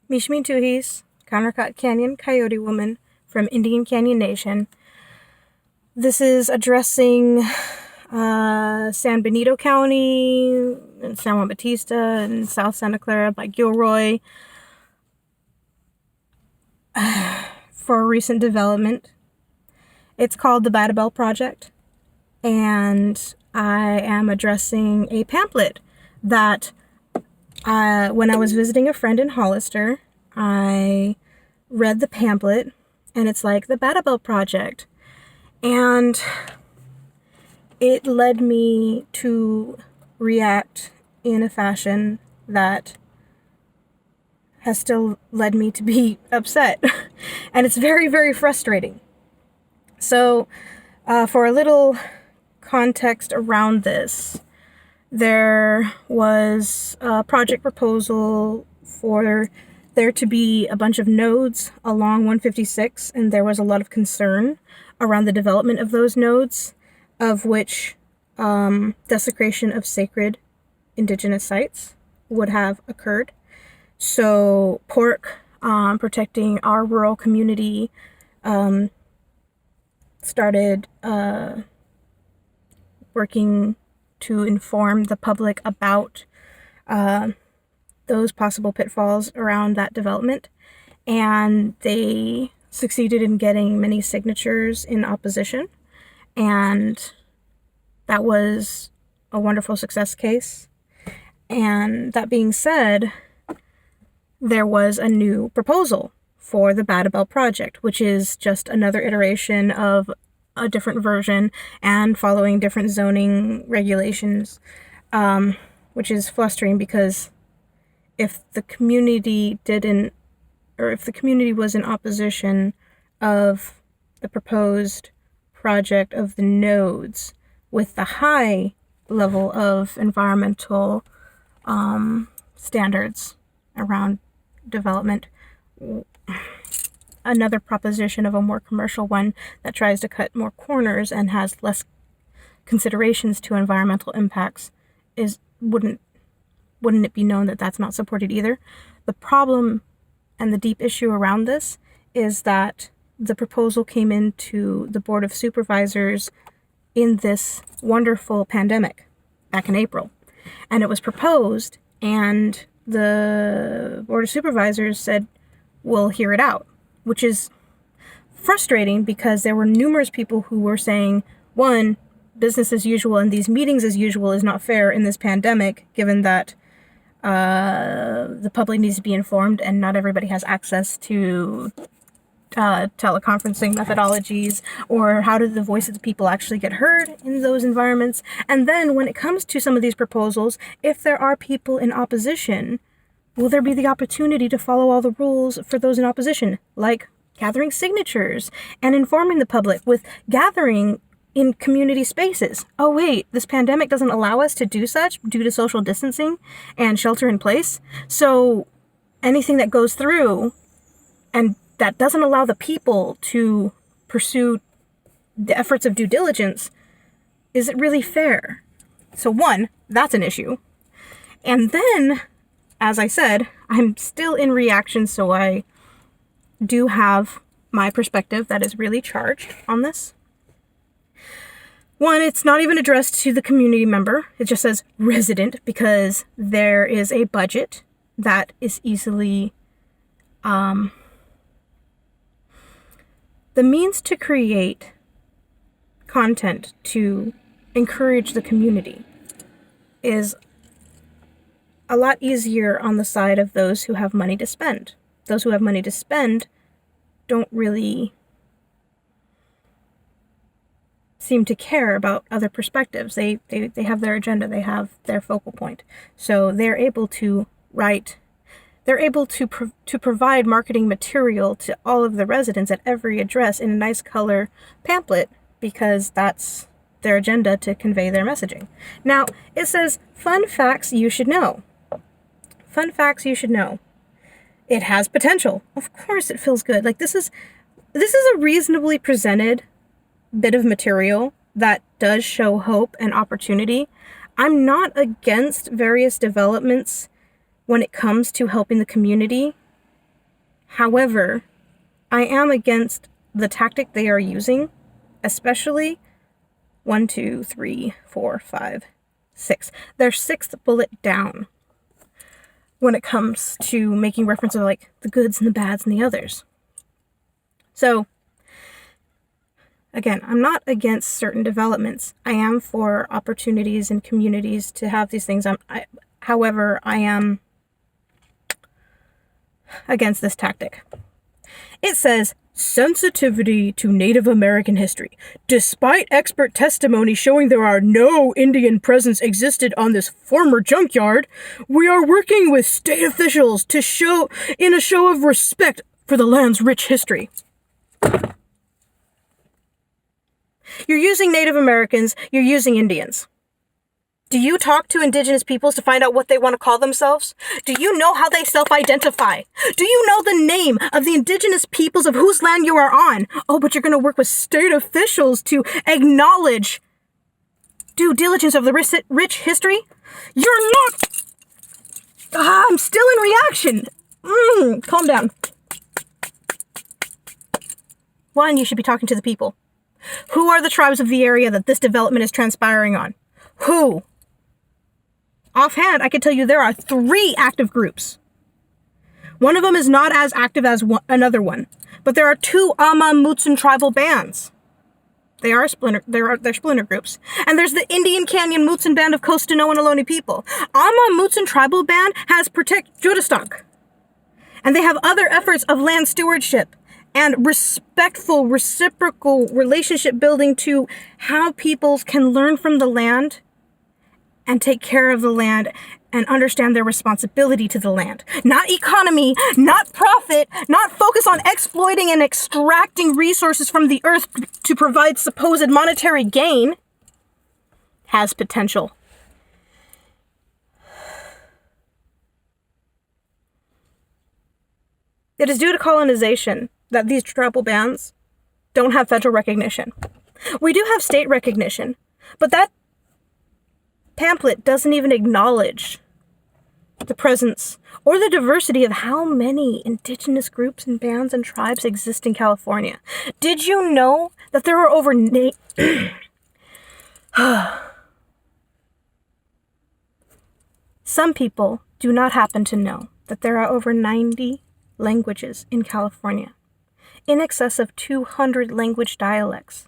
Mishmi Tuhis, Countercut Canyon Coyote Woman from Indian Canyon Nation. This is addressing San Benito County, and San Juan Bautista, and South Santa Clara by Gilroy for a recent development. It's called the BETABEL Project, and I am addressing a pamphlet that when I was visiting a friend in Hollister, I read the pamphlet, and it's like the BETABEL Project, and it led me to react in a fashion that has still led me to be upset, and it's very, very frustrating. So, for a little context around this, there was a project proposal for there to be a bunch of nodes along 156, and there was a lot of concern around the development of those nodes, of which desecration of sacred indigenous sites would have occurred. So Pork, protecting our rural community, started working to inform the public about those possible pitfalls around that development, and they succeeded in getting many signatures in opposition, and that was a wonderful success case. And that being said, there was a new proposal for the BETABEL project, which is just another iteration of a different version and following different zoning regulations, which is frustrating because if the community was in opposition of the proposed project of the nodes with the high level of environmental standards around development, another proposition of a more commercial one that tries to cut more corners and has less considerations to environmental impacts wouldn't it be known that that's not supported either? The problem and the deep issue around this is that the proposal came into the Board of Supervisors in this wonderful pandemic back in April, and it was proposed, and the Board of Supervisors said, we'll hear it out, which is frustrating because there were numerous people who were saying, one, business as usual and these meetings as usual is not fair in this pandemic, given that the public needs to be informed and not everybody has access to teleconferencing methodologies, or how do the voices of people actually get heard in those environments. And then when it comes to some of these proposals, if there are people in opposition, will there be the opportunity to follow all the rules for those in opposition, like gathering signatures and informing the public with gathering in community spaces? Oh wait, this pandemic doesn't allow us to do such due to social distancing and shelter in place. So anything that goes through and that doesn't allow the people to pursue the efforts of due diligence, is it really fair? So one, that's an issue. And then, as I said, I'm still in reaction, so I do have my perspective that is really charged on this. One, it's not even addressed to the community member. It just says resident because there is a budget that is easily the means to create content to encourage the community is a lot easier on the side of those who have money to spend. Those who have money to spend don't really seem to care about other perspectives. They have their agenda, they have their focal point. So they're able to provide marketing material to all of the residents at every address in a nice color pamphlet because that's their agenda to convey their messaging. Now, it says, fun facts you should know. Fun facts you should know. It has potential. Of course it feels good. Like this is a reasonably presented bit of material that does show hope and opportunity. I'm not against various developments when it comes to helping the community However, I am against the tactic they are using, especially 1, 2, 3, 4, 5, 6. Their sixth bullet down when it comes to making reference to like the goods and the bads and the others. So, again, I'm not against certain developments. I am for opportunities and communities to have these things. However, I am against this tactic. It says, sensitivity to Native American history. Despite expert testimony showing there are no Indian presence existed on this former junkyard, we are working with state officials to show of respect for the land's rich history. You're using Native Americans, you're using Indians. Do you talk to indigenous peoples to find out what they want to call themselves? Do you know how they self-identify? Do you know the name of the indigenous peoples of whose land you are on? Oh, but you're going to work with state officials to acknowledge due diligence of the rich history? You're not... I'm still in reaction. Calm down. One, you should be talking to the people. Who are the tribes of the area that this development is transpiring on? Who? Offhand, I can tell you there are 3 active groups. One of them is not as active as another one, but there are 2 Ama Mutsun tribal bands. They're splinter groups. And there's the Indian Kanyon Mutsun band of Costanoan Ohlone people. Ama Mutsun tribal band has Protect Judastock. And they have other efforts of land stewardship and respectful, reciprocal relationship building to how peoples can learn from the land and take care of the land and understand their responsibility to the land. Not economy, not profit, not focus on exploiting and extracting resources from the earth to provide supposed monetary gain. Has potential. It is due to colonization that these tribal bands don't have federal recognition. We do have state recognition, but that pamphlet doesn't even acknowledge the presence or the diversity of how many indigenous groups and bands and tribes exist in California. Did you know that there are over... Some people do not happen to know that there are over 90 languages in California, in excess of 200 language dialects.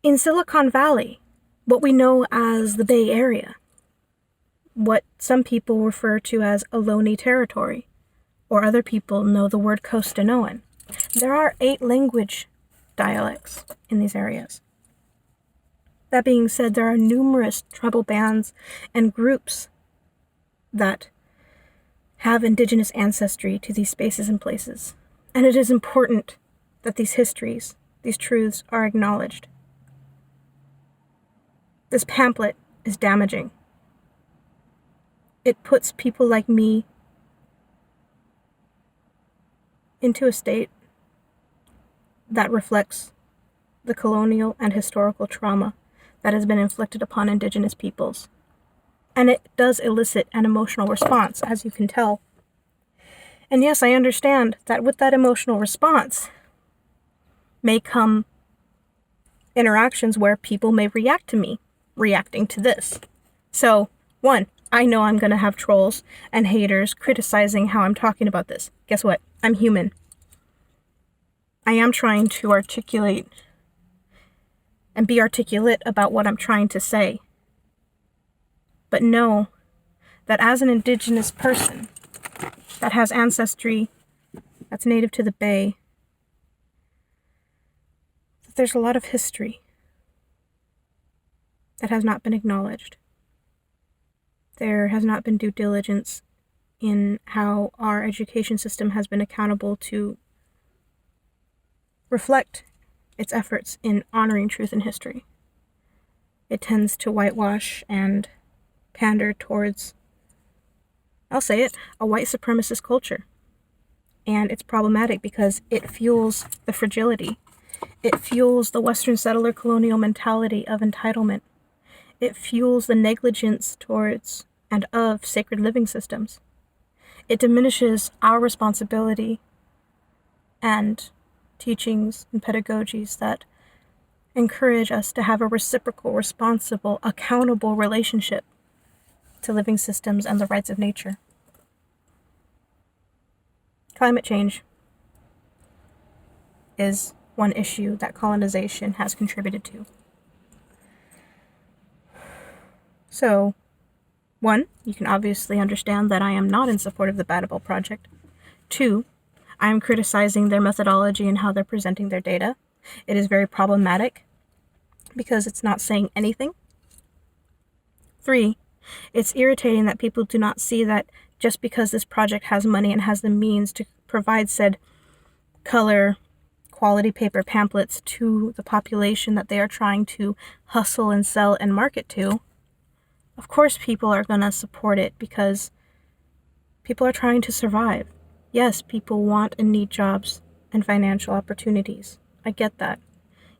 In Silicon Valley, what we know as the Bay Area, what some people refer to as Ohlone territory, or other people know the word Costanoan. There are 8 language dialects in these areas. That being said, there are numerous tribal bands and groups that have indigenous ancestry to these spaces and places. And it is important that these histories, these truths are acknowledged. This pamphlet is damaging. It puts people like me into a state that reflects the colonial and historical trauma that has been inflicted upon indigenous peoples. And it does elicit an emotional response, as you can tell. And yes, I understand that with that emotional response may come interactions where people may react to me reacting to this. So, 1, I know I'm going to have trolls and haters criticizing how I'm talking about this. Guess what? I'm human. I am trying to articulate and be articulate about what I'm trying to say. But know that as an indigenous person that has ancestry that's native to the Bay, there's a lot of history that has not been acknowledged. There has not been due diligence in how our education system has been accountable to reflect its efforts in honoring truth and history. It tends to whitewash and pander towards, I'll say it, a white supremacist culture. And it's problematic because it fuels the fragility. It fuels the Western settler colonial mentality of entitlement. It fuels the negligence towards and of sacred living systems. It diminishes our responsibility and teachings and pedagogies that encourage us to have a reciprocal, responsible, accountable relationship to living systems and the rights of nature. Climate change is one issue that colonization has contributed to. So, one, you can obviously understand that I am not in support of the BETABEL project. Two, I am criticizing their methodology and how they're presenting their data. It is very problematic because it's not saying anything. Three, it's irritating that people do not see that just because this project has money and has the means to provide said color quality paper pamphlets to the population that they are trying to hustle and sell and market to, of course people are going to support it because people are trying to survive. Yes, people want and need jobs and financial opportunities. I get that.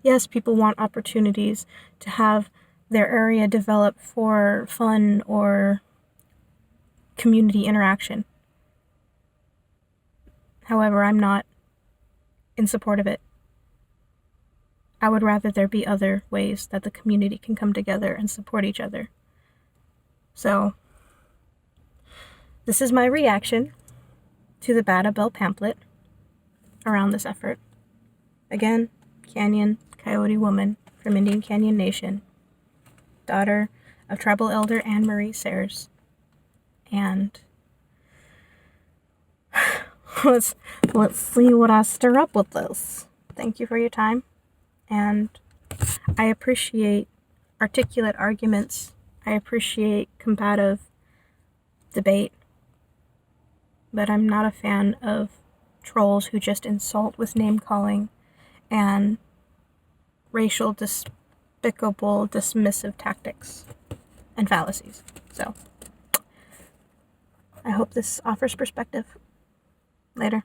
Yes, people want opportunities to have their area develop for fun or community interaction. However, I'm not in support of it. I would rather there be other ways that the community can come together and support each other. So, this is my reaction to the BETABEL pamphlet around this effort. Again, Kanyon, Coyote woman from Indian Canyon Nation, daughter of Tribal Elder Anne Marie Sayers. And let's see what I stir up with this. Thank you for your time, and I appreciate articulate arguments. I appreciate combative debate, but I'm not a fan of trolls who just insult with name-calling and racial, despicable, dismissive tactics and fallacies. So, I hope this offers perspective. Later.